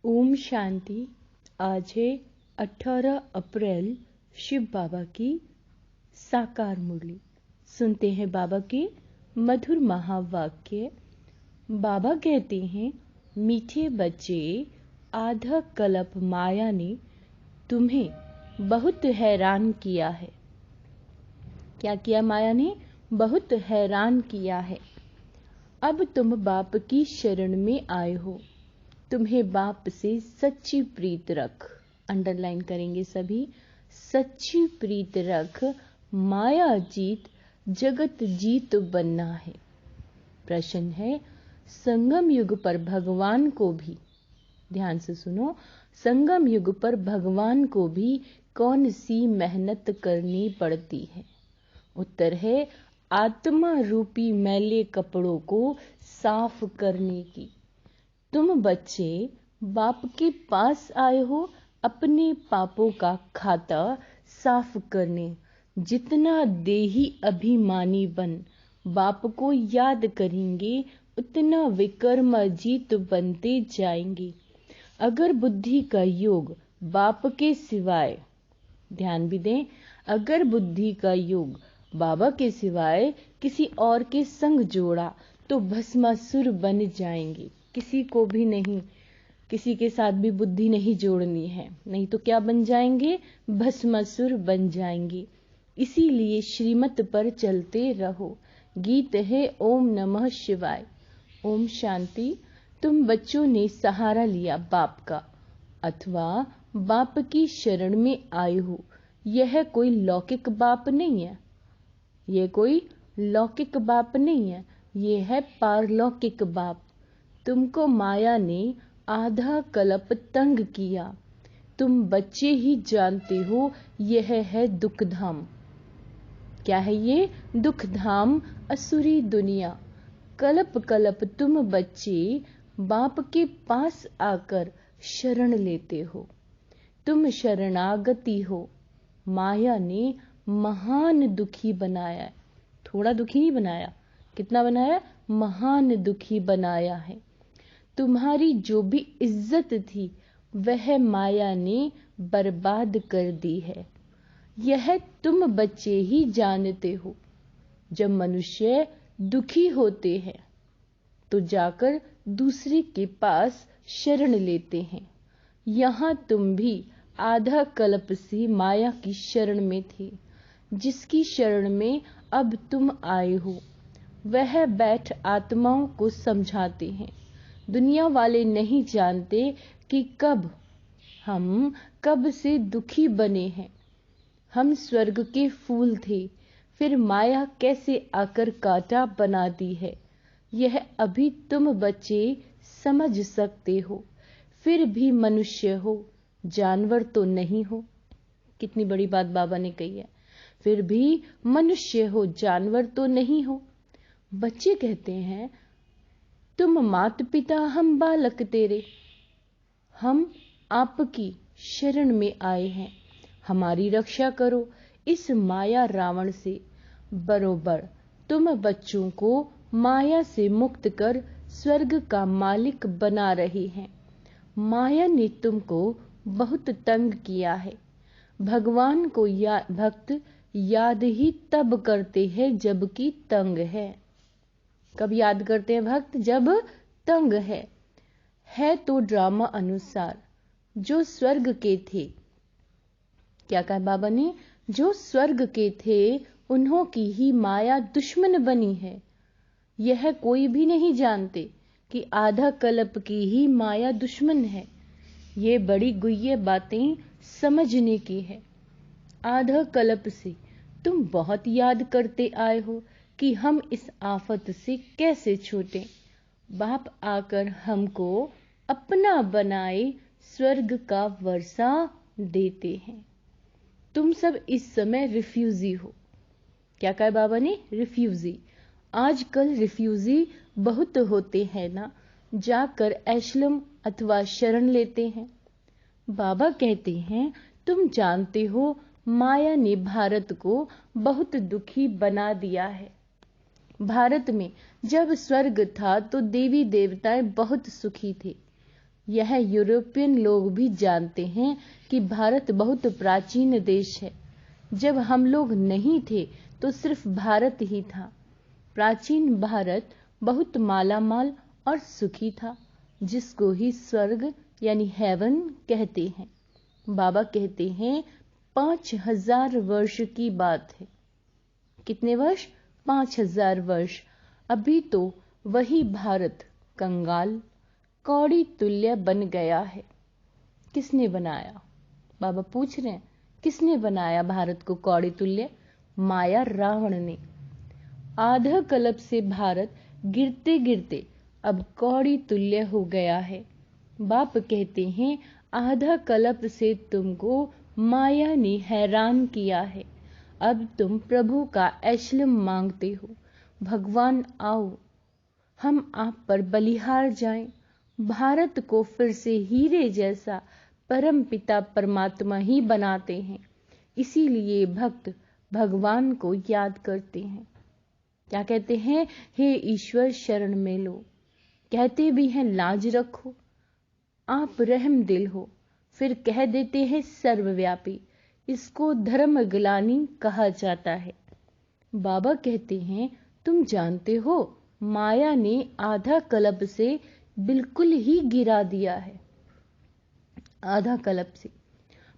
ओम शांति। आज है 18 अप्रैल, शिव बाबा की साकार मुरली। सुनते हैं बाबा के मधुर महावाक्य। बाबा कहते हैं, मीठे बच्चे, आधा कल्प माया ने तुम्हें बहुत हैरान किया है। क्या किया माया ने? बहुत हैरान किया है। अब तुम बाप की शरण में आए हो। तुम्हें बाप से सच्ची प्रीत रख। अंडरलाइन करेंगे सभी। सच्ची प्रीत रख। माया जीत, जगत जीत बनना है। प्रश्न है, संगम युग पर भगवान को भी, ध्यान से सुनो, संगम युग पर भगवान को भी कौन सी मेहनत करनी पड़ती है? उत्तर है, आत्मा रूपी मैले कपड़ों को साफ करने की। तुम बच्चे बाप के पास आए हो अपने पापों का खाता साफ करने। जितना देही अभिमानी बन बाप को याद करेंगे, उतना विकर्मजीत बनते जाएंगे। अगर बुद्धि का योग बाप के सिवाय, ध्यान भी दें, अगर बुद्धि का योग बाबा के सिवाय किसी और के संग जोड़ा तो भस्मासुर बन जाएंगे। किसी को भी नहीं, किसी के साथ भी बुद्धि नहीं जोड़नी है, नहीं तो क्या बन जाएंगे? भस्मासुर बन जाएंगे। इसीलिए श्रीमत पर चलते रहो। गीत है ओम नमः शिवाय। ओम शांति। तुम बच्चों ने सहारा लिया बाप का, अथवा बाप की शरण में आए हो। यह कोई लौकिक बाप नहीं है, यह कोई लौकिक बाप नहीं है, यह है पारलौकिक बाप। तुमको माया ने आधा कल्प तंग किया। तुम बच्चे ही जानते हो यह है दुख धाम। क्या है ये? दुख धाम, असुरी दुनिया। कल्प कल्प तुम बच्चे बाप के पास आकर शरण लेते हो। तुम शरणागति हो। माया ने महान दुखी बनाया है। थोड़ा दुखी नहीं बनाया, कितना बनाया? महान दुखी बनाया है। तुम्हारी जो भी इज्जत थी वह माया ने बर्बाद कर दी है। यह तुम बच्चे ही जानते हो। जब मनुष्य दुखी होते हैं तो जाकर दूसरे के पास शरण लेते हैं। यहाँ तुम भी आधा कल्प से माया की शरण में थे। जिसकी शरण में अब तुम आए हो वह बैठ आत्माओं को समझाते हैं। दुनिया वाले नहीं जानते कि हम कब से दुखी बने हैं। हम स्वर्ग के फूल थे, फिर माया कैसे आकर कांटा बना दी है, यह अभी तुम बच्चे समझ सकते हो। फिर भी मनुष्य हो, जानवर तो नहीं हो। कितनी बड़ी बात बाबा ने कही है। फिर भी मनुष्य हो, जानवर तो नहीं हो। बच्चे कहते हैं, तुम मात पिता हम बालक तेरे। हम आपकी शरण में आए हैं, हमारी रक्षा करो इस माया रावण से। बरोबर तुम बच्चों को माया से मुक्त कर स्वर्ग का मालिक बना रहे हैं। माया ने तुमको बहुत तंग किया है। भगवान को भक्त याद ही तब करते हैं जबकि तंग है। कब याद करते हैं भक्त? जब तंग है तो ड्रामा अनुसार जो स्वर्ग के थे, क्या कहा बाबा ने? जो स्वर्ग के थे उन्हों की ही माया दुश्मन बनी है। यह कोई भी नहीं जानते कि आधा कल्प की ही माया दुश्मन है। ये बड़ी गुह्य बातें समझने की है। आधा कल्प से तुम बहुत याद करते आए हो कि हम इस आफत से कैसे छूटें। बाप आकर हमको अपना बनाए स्वर्ग का वर्षा देते हैं। तुम सब इस समय रिफ्यूजी हो। क्या कहा बाबा ने? रिफ्यूजी। आजकल रिफ्यूजी बहुत होते हैं ना, जाकर एशलम अथवा शरण लेते हैं। बाबा कहते हैं, तुम जानते हो माया ने भारत को बहुत दुखी बना दिया है। भारत में जब स्वर्ग था तो देवी देवताएं बहुत सुखी थे। यह यूरोपियन लोग भी जानते हैं कि भारत बहुत प्राचीन देश है। जब हम लोग नहीं थे तो सिर्फ भारत ही था। प्राचीन भारत बहुत मालामाल और सुखी था, जिसको ही स्वर्ग यानी हेवन कहते हैं। बाबा कहते हैं 5000 वर्ष की बात है। कितने वर्ष? 5000 वर्ष। अभी तो वही भारत कंगाल कौड़ी तुल्य बन गया है। किसने बनाया? बाबा पूछ रहे हैं, किसने बनाया भारत को कौड़ी तुल्य? माया रावण ने। आधा कल्प से भारत गिरते गिरते अब कौड़ी तुल्य हो गया है। बाप कहते हैं आधा कल्प से तुमको माया ने हैरान किया है। अब तुम प्रभु का ऐश्वर्य मांगते हो। भगवान आओ, हम आप पर बलिहार जाएं। भारत को फिर से हीरे जैसा परम पिता परमात्मा ही बनाते हैं। इसीलिए भक्त भगवान को याद करते हैं। क्या कहते हैं? हे ईश्वर शरण में लो। कहते भी हैं लाज रखो, आप रहम दिल हो। फिर कह देते हैं सर्वव्यापी। इसको धर्म ग्लानि कहा जाता है। बाबा कहते हैं तुम जानते हो माया ने आधा कल्प से बिल्कुल ही गिरा दिया है। आधा कल्प से।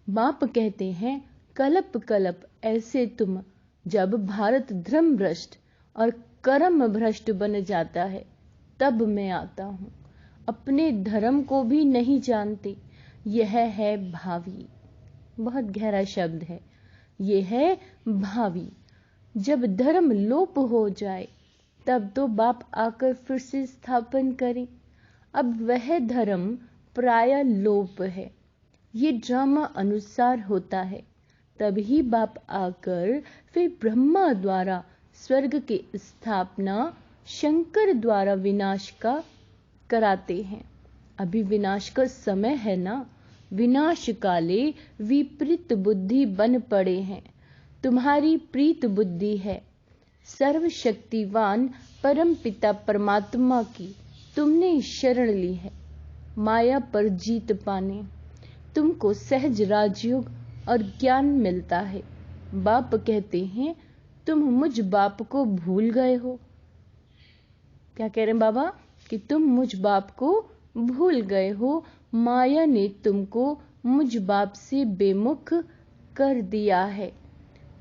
बाप कहते हैं कल्प कल्प ऐसे तुम जब भारत धर्म भ्रष्ट और कर्म भ्रष्ट बन जाता है तब मैं आता हूं। अपने धर्म को भी नहीं जानते। यह है भावी। बहुत गहरा शब्द है। यह है भावी। जब धर्म लोप हो जाए तब तो बाप आकर फिर से स्थापन करें। अब वह धर्म प्राय लोप है। ये ड्रामा अनुसार होता है। तभी बाप आकर फिर ब्रह्मा द्वारा स्वर्ग की स्थापना, शंकर द्वारा विनाश का कराते हैं। अभी विनाश का समय है ना। विनाश काले विपरीत बुद्धि बन पड़े हैं। तुम्हारी प्रीत बुद्धि है सर्वशक्तिवान परम पिता परमात्मा की तुमने शरण ली है। माया पर जीत पाने तुमको सहज राजयोग और ज्ञान मिलता है। बाप कहते हैं तुम मुझ बाप को भूल गए हो। क्या कह रहे हैं बाबा? कि तुम मुझ बाप को भूल गए हो। माया ने तुमको मुझ बाप से बेमुख कर दिया है।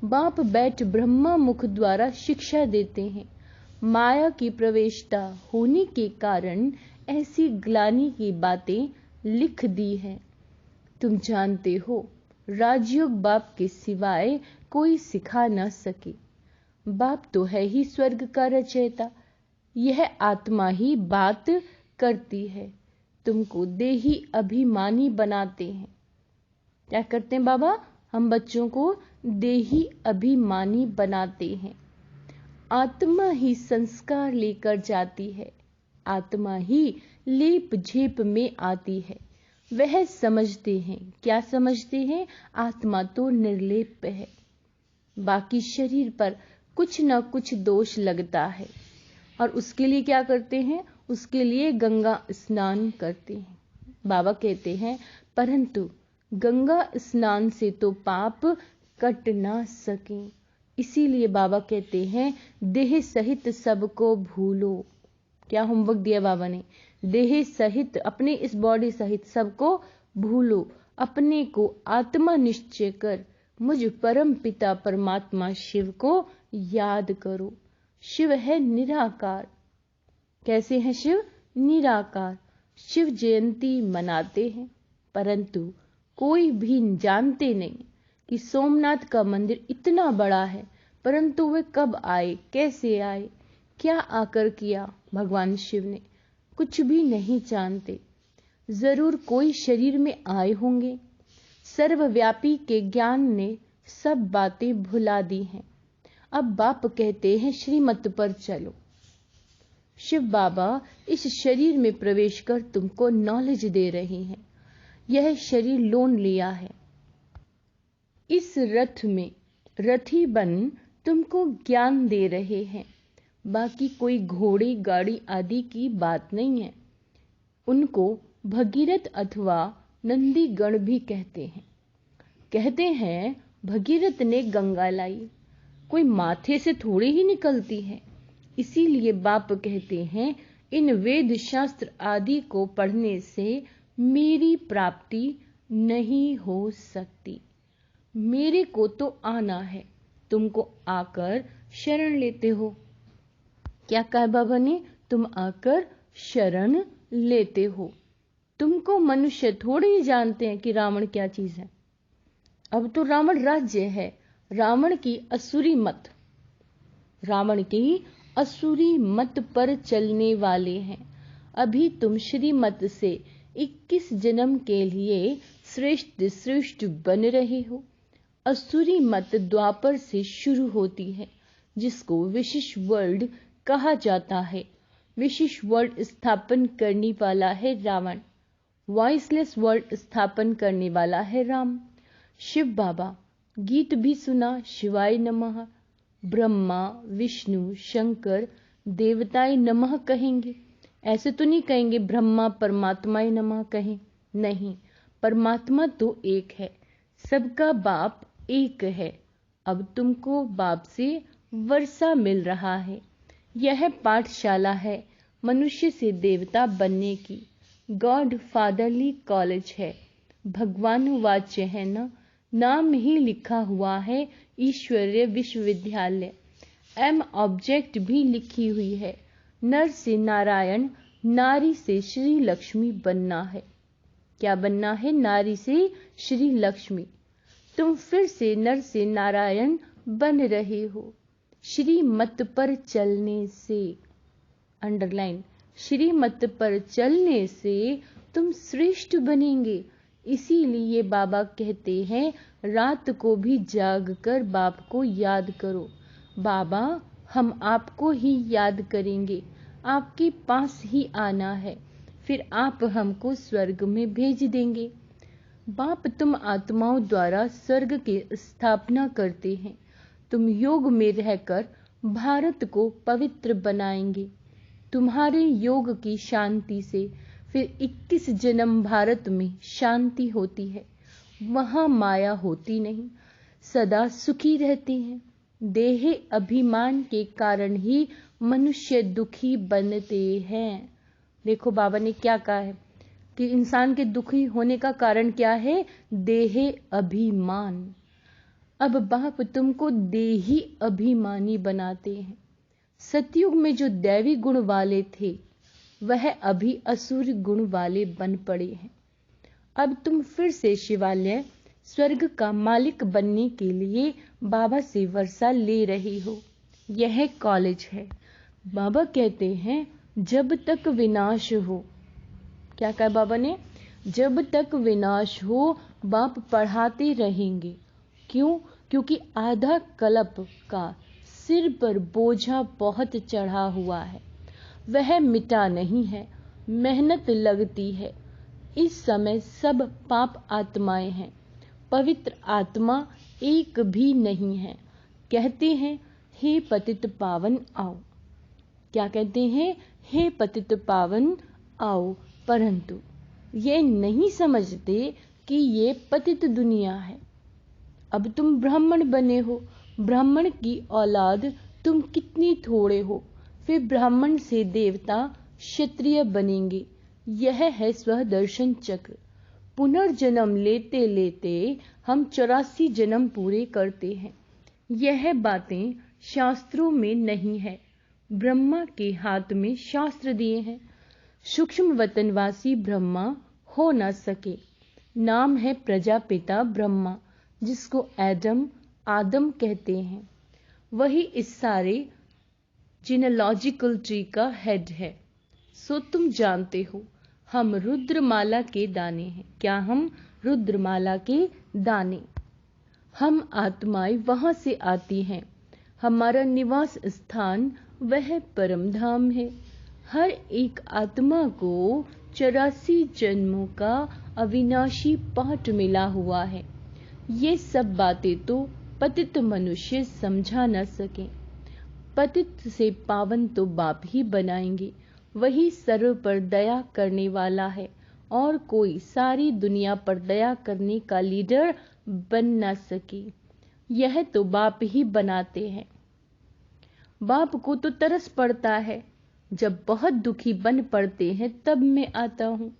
बाप बैठ ब्रह्मा मुख द्वारा शिक्षा देते हैं। माया की प्रवेशता होने के कारण ऐसी ग्लानि की बातें लिख दी हैं। तुम जानते हो राजयोग बाप के सिवाय कोई सिखा न सके। बाप तो है ही स्वर्ग का रचयिता। यह आत्मा ही बात करती है। तुमको देही अभिमानी बनाते हैं। क्या करते हैं बाबा? हम बच्चों को देही अभिमानी बनाते हैं। आत्मा ही संस्कार लेकर जाती है। आत्मा ही लेप झेप में आती है। वह समझते हैं। क्या समझते हैं? आत्मा तो निर्लेप है। बाकी शरीर पर कुछ न कुछ दोष लगता है और उसके लिए क्या करते हैं? उसके लिए गंगा स्नान करते हैं। बाबा कहते हैं परंतु गंगा स्नान से तो पाप कट ना सके। इसीलिए बाबा कहते हैं देह सहित सबको भूलो। क्या होमवर्क दिया बाबा ने? देह सहित, अपने इस बॉडी सहित सबको भूलो। अपने को आत्मा निश्चय कर मुझ परम पिता परमात्मा शिव को याद करो। शिव है निराकार। कैसे हैं शिव? निराकार। शिव जयंती मनाते हैं परंतु कोई भी जानते नहीं कि सोमनाथ का मंदिर इतना बड़ा है, परंतु वे कब आए, कैसे आए, क्या आकर किया भगवान शिव ने, कुछ भी नहीं जानते। जरूर कोई शरीर में आए होंगे। सर्वव्यापी के ज्ञान ने सब बातें भुला दी हैं। अब बाप कहते हैं श्रीमत पर चलो। शिव बाबा इस शरीर में प्रवेश कर तुमको नॉलेज दे रहे हैं। यह शरीर लोन लिया है। इस रथ में रथी बन तुमको ज्ञान दे रहे हैं। बाकी कोई घोड़े गाड़ी आदि की बात नहीं है। उनको भगीरथ अथवा नंदीगण भी कहते हैं भगीरथ ने गंगा लाई, कोई माथे से थोड़ी ही निकलती है। इसीलिए बाप कहते हैं इन वेद शास्त्र आदि को पढ़ने से मेरी प्राप्ति नहीं हो सकती। मेरे को तो आना है, तुमको आकर शरण लेते हो। क्या कहा बाबा ने? तुम आकर शरण लेते हो। तुमको मनुष्य थोड़े ही जानते हैं कि रावण क्या चीज है। अब तो रावण राज्य है, रावण की असुरी मत पर चलने वाले हैं। अभी तुम श्रीमत से 21 जन्म के लिए श्रेष्ठ बन रहे हो। असुरी मत द्वापर से शुरू होती है, जिसको विशेष वर्ल्ड कहा जाता है। विशेष वर्ल्ड स्थापन करने वाला है रावण, वॉइसलेस वर्ल्ड स्थापन करने वाला है राम। शिव बाबा गीत भी सुना, शिवाय नमः। ब्रह्मा विष्णु शंकर देवताय नमः कहेंगे, ऐसे तो नहीं कहेंगे ब्रह्मा परमात्माय नमः कहें, नहीं, परमात्मा तो एक है, सबका बाप एक है। अब तुमको बाप से वर्षा मिल रहा है। यह पाठशाला है मनुष्य से देवता बनने की, गॉड फादरली कॉलेज है, भगवान वाच्य है ना, नाम ही लिखा हुआ है ईश्वरीय विश्वविद्यालय। एम ऑब्जेक्ट भी लिखी हुई है, नर से नारायण, नारी से श्री लक्ष्मी बनना है। क्या बनना है? नारी से श्री लक्ष्मी। तुम फिर से नर से नारायण बन रहे हो। श्री मत पर चलने से, अंडरलाइन, श्री मत पर चलने से तुम श्रेष्ठ बनेंगे। इसीलिए बाबा कहते हैं रात को भी जाग कर बाप को याद करो। बाबा हम आपको ही याद करेंगे, आपके पास ही आना है, फिर आप हमको स्वर्ग में भेज देंगे। बाप तुम आत्माओं द्वारा स्वर्ग की स्थापना करते हैं। तुम योग में रहकर भारत को पवित्र बनाएंगे। तुम्हारे योग की शांति से फिर 21 जन्म भारत में शांति होती है, वहां माया होती नहीं, सदा सुखी रहते हैं। देह अभिमान के कारण ही मनुष्य दुखी बनते हैं। देखो बाबा ने क्या कहा है कि इंसान के दुखी होने का कारण क्या है? देह अभिमान। अब बाप तुमको देही अभिमानी बनाते हैं। सतयुग में जो दैवी गुण वाले थे वह अभी असुर गुण वाले बन पड़े हैं। अब तुम फिर से शिवालय स्वर्ग का मालिक बनने के लिए बाबा से वर्षा ले रही हो। यह कॉलेज है। बाबा कहते हैं जब तक विनाश हो, क्या कहा बाबा ने? जब तक विनाश हो बाप पढ़ाते रहेंगे। क्यों? क्योंकि आधा कल्प का सिर पर बोझा बहुत चढ़ा हुआ है, वह मिटा नहीं है, मेहनत लगती है। इस समय सब पाप आत्माएं हैं, पवित्र आत्मा एक भी नहीं है। कहते हैं हे पतित पावन आओ। क्या कहते हैं? हे पतित पावन आओ, परंतु ये नहीं समझते कि ये पतित दुनिया है। अब तुम ब्राह्मण बने हो, ब्राह्मण की औलाद तुम कितनी थोड़े हो, फिर ब्राह्मण से देवता क्षत्रिय बनेंगे। यह है स्वदर्शन चक्र। पुनर्जन्म लेते लेते हम 84 जन्म पूरे करते हैं। यह बातें शास्त्रों में नहीं है, ब्रह्मा के हाथ में शास्त्र दिए हैं। सूक्ष्म वतनवासी ब्रह्मा हो न सके। नाम है प्रजापिता ब्रह्मा, जिसको आदम कहते हैं। वही इस सारे जीनोलॉजिकल ट्री का हेड है। सो तुम जानते हो हम रुद्रमाला के दाने हैं। क्या? हम रुद्रमाला के दाने। हम आत्माएं वहां से आती हैं। हमारा निवास स्थान वह परम धाम है। हर एक आत्मा को 84 जन्मों का अविनाशी पाठ मिला हुआ है। ये सब बातें तो पतित मनुष्य समझा न सके। पतित से पावन तो बाप ही बनाएंगे। वही सर्व पर दया करने वाला है और कोई सारी दुनिया पर दया करने का लीडर बन ना सके। यह तो बाप ही बनाते हैं। बाप को तो तरस पड़ता है, जब बहुत दुखी बन पड़ते हैं तब मैं आता हूँ।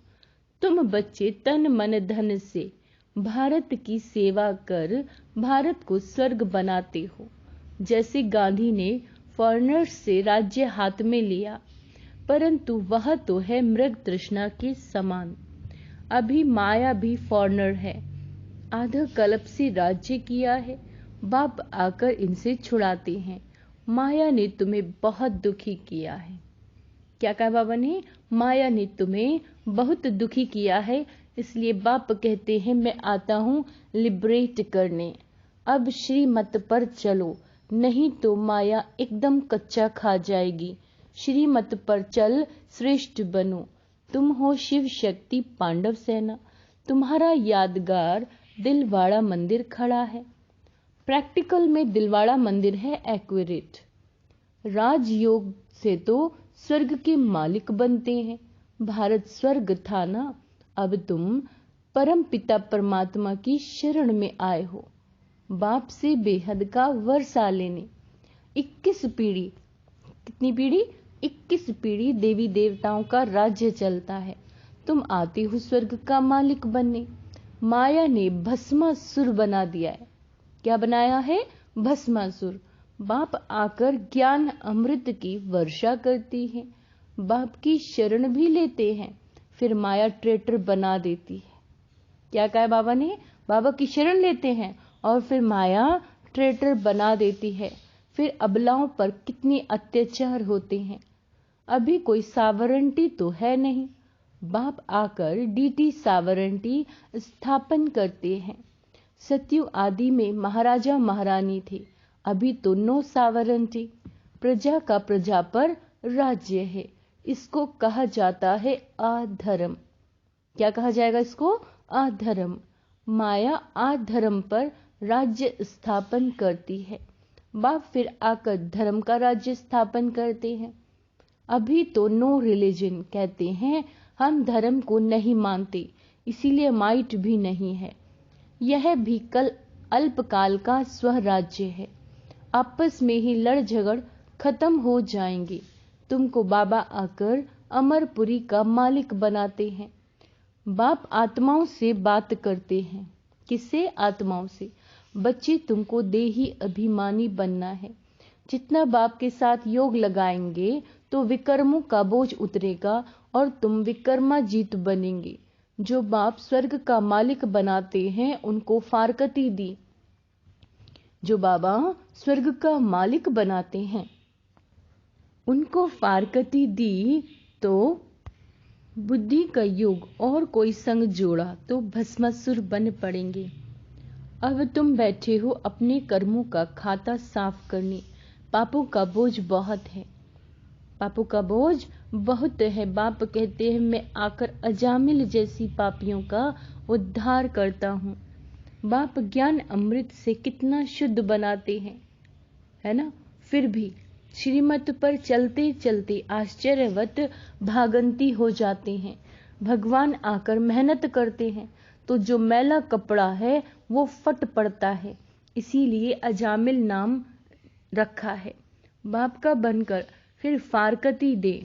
तुम बच्चे तन मन धन से भारत की सेवा कर भारत को स्वर्ग बनाते हो। जैसे गांधी ने फॉरेनर्स से राज्य हाथ में लिया, परंतु वह तो है मृग तृष्णा के समान। अभी माया भी फॉरेनर है, आधा कल्प से राज्य किया है। बाप आकर इनसे छुड़ाते हैं। माया ने तुम्हें बहुत दुखी किया है। क्या कहा बाबा ने? माया ने तुम्हें बहुत दुखी किया है, इसलिए बाप कहते हैं मैं आता हूँ लिबरेट करने। अब श्रीमत पर चलो, नहीं तो माया एकदम कच्चा खा जाएगी। श्रीमत पर चल, श्रेष्ठ बनो। तुम हो शिव शक्ति पांडव सेना। तुम्हारा यादगार दिलवाड़ा मंदिर खड़ा है। प्रैक्टिकल में दिलवाड़ा मंदिर है एक्यूरेट। राजयोग से तो स्वर्ग के मालिक बनते हैं। भारत स्वर्ग था ना, अब तुम परम पिता परमात्मा की शरण में आए हो, बाप से बेहद का वर्षा लेने। 21 पीढ़ी, कितनी पीढ़ी? 21 पीढ़ी देवी देवताओं का राज्य चलता है। तुम आते हो स्वर्ग का मालिक बनने। माया ने भस्मासुर बना दिया है। क्या बनाया है? भस्मासुर। बाप आकर ज्ञान अमृत की वर्षा करती है। बाप की शरण भी लेते हैं, फिर माया ट्रेटर बना देती है। क्या कहा बाबा ने? बाबा की शरण लेते हैं और फिर माया ट्रेटर बना देती है। फिर अबलाओं पर कितने अत्याचार होते हैं। अभी कोई सावरंटी तो है नहीं। बाप आकर डीटी सावरंटी स्थापन करते हैं। सत्यु आदि में महाराजा महारानी थे, अभी तो नो सावरंटी। प्रजा का प्रजा पर राज्य है। इसको कहा जाता है अधर्म। क्या कहा जाएगा इसको? अधर्म। माया अधर्म पर राज्य स्थापन करती है। बाप फिर आकर धर्म का राज्य स्थापन करते हैं। अभी तो नो रिलीजन कहते हैं, हम धर्म को नहीं मानते, इसीलिए माइट भी नहीं है। यह भी कल अल्पकाल का स्वराज्य है। आपस में ही लड़ झगड़ खत्म हो जाएंगे। तुमको बाबा आकर अमरपुरी का मालिक बनाते हैं। बाप आत्माओं से बात करते हैं। किससे? आत्माओं से। बच्चे तुमको देही अभिमानी बनना है। जितना बाप के साथ योग लगाएंगे तो विकर्मों का बोझ उतरेगा और तुम विकर्माजीत बनेंगे। जो बाप स्वर्ग का मालिक बनाते हैं उनको फारकती दी। जो बाबा स्वर्ग का मालिक बनाते हैं उनको फारकती दी तो बुद्धि का योग और कोई संग जोड़ा तो भस्मासुर बन पड़ेंगे। अब तुम बैठे हो अपने कर्मों का खाता साफ करने। पापों का बोझ बहुत है। पापों का बोझ बहुत है। बाप कहते हैं मैं आकर अजामिल जैसी पापियों का उद्धार करता हूँ। बाप ज्ञान अमृत से कितना शुद्ध बनाते हैं, है ना? फिर भी श्रीमत पर चलते चलते आश्चर्यवत भागंती हो जाते हैं। भगवान आकर मेहनत करते हैं तो जो मैला कपड़ा है वो फट पड़ता है, इसीलिए अजामिल नाम रखा है। बाप का बनकर फिर फारकती दे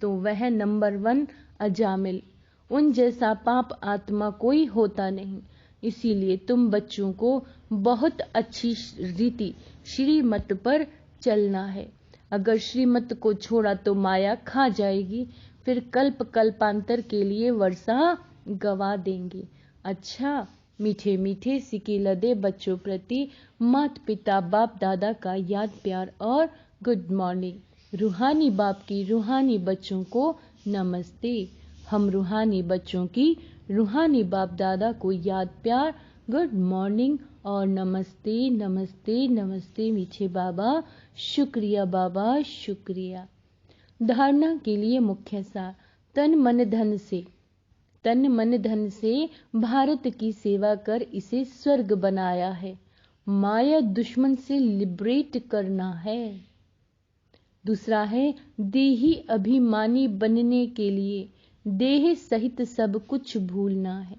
तो वह नंबर 1 अजामिल। उन जैसा पाप आत्मा कोई होता नहीं। इसीलिए तुम बच्चों को बहुत अच्छी रीति श्रीमत पर चलना है। अगर श्रीमत को छोड़ा तो माया खा जाएगी, फिर कल्प कल्पांतर के लिए वर्षा गवा देंगे। अच्छा, मीठे मीठे सिके लदे बच्चों प्रति माता पिता बाप दादा का याद प्यार और गुड मॉर्निंग। रूहानी बाप की रूहानी बच्चों को नमस्ते। हम रूहानी बच्चों की रूहानी बाप दादा को याद प्यार, गुड मॉर्निंग और नमस्ते नमस्ते नमस्ते मीठे बाबा। शुक्रिया बाबा, शुक्रिया। धारणा के लिए मुख्य सार। तन मन धन से भारत की सेवा कर इसे स्वर्ग बनाया है। माया दुश्मन से लिबरेट करना है। दूसरा है देही अभिमानी बनने के लिए देह सहित सब कुछ भूलना है।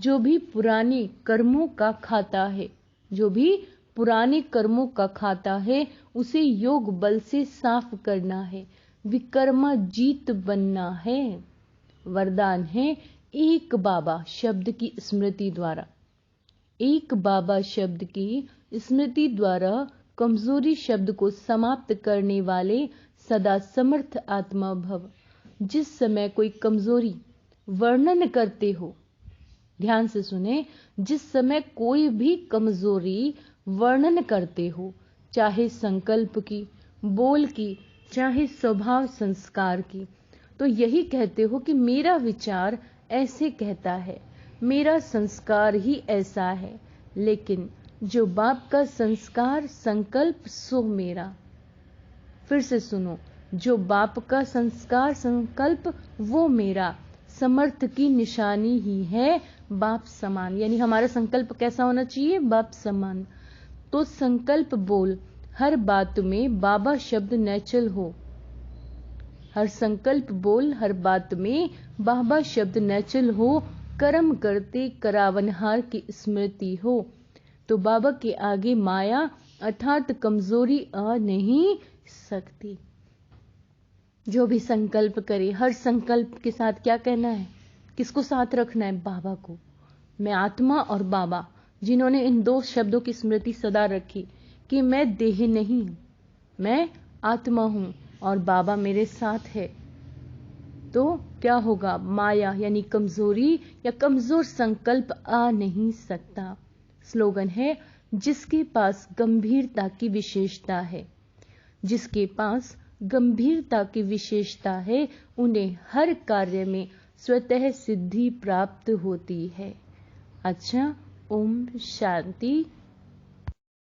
जो भी पुराने कर्मों का खाता है, जो भी पुराने कर्मों का खाता है, उसे योग बल से साफ करना है। विकर्मा जीत बनना है। वरदान है एक बाबा शब्द की स्मृति द्वारा। एक बाबा शब्द की स्मृति द्वारा कमजोरी शब्द को समाप्त करने वाले सदा समर्थ आत्मा भव। जिस समय कोई कमजोरी वर्णन करते हो, ध्यान से सुने, जिस समय कोई भी कमजोरी वर्णन करते हो, चाहे संकल्प की, बोल की, चाहे स्वभाव संस्कार की, तो यही कहते हो कि मेरा विचार ऐसे कहता है, मेरा संस्कार ही ऐसा है। लेकिन जो बाप का संस्कार संकल्प सो मेरा। फिर से सुनो, जो बाप का संस्कार संकल्प वो मेरा। समर्थ की निशानी ही है बाप समान। यानी हमारा संकल्प कैसा होना चाहिए? बाप समान। तो संकल्प बोल हर बात में बाबा शब्द नेचल हो। हर संकल्प बोल हर बात में बाबा शब्द नेचल हो। कर्म करते करावनहार की स्मृति हो। तो बाबा के आगे माया अर्थात कमजोरी आ नहीं सकती। जो भी संकल्प करे, हर संकल्प के साथ क्या कहना है? किसको साथ रखना है? बाबा को। मैं आत्मा और बाबा, जिन्होंने इन दो शब्दों की स्मृति सदा रखी कि मैं देह नहीं हूं, मैं आत्मा हूं और बाबा मेरे साथ है, तो क्या होगा? माया यानी कमजोरी या कमजोर संकल्प आ नहीं सकता। स्लोगन है जिसके पास गंभीरता की विशेषता है, जिसके पास गंभीरता की विशेषता है, उन्हें हर कार्य में स्वतः सिद्धि प्राप्त होती है। अच्छा, ओम शांति।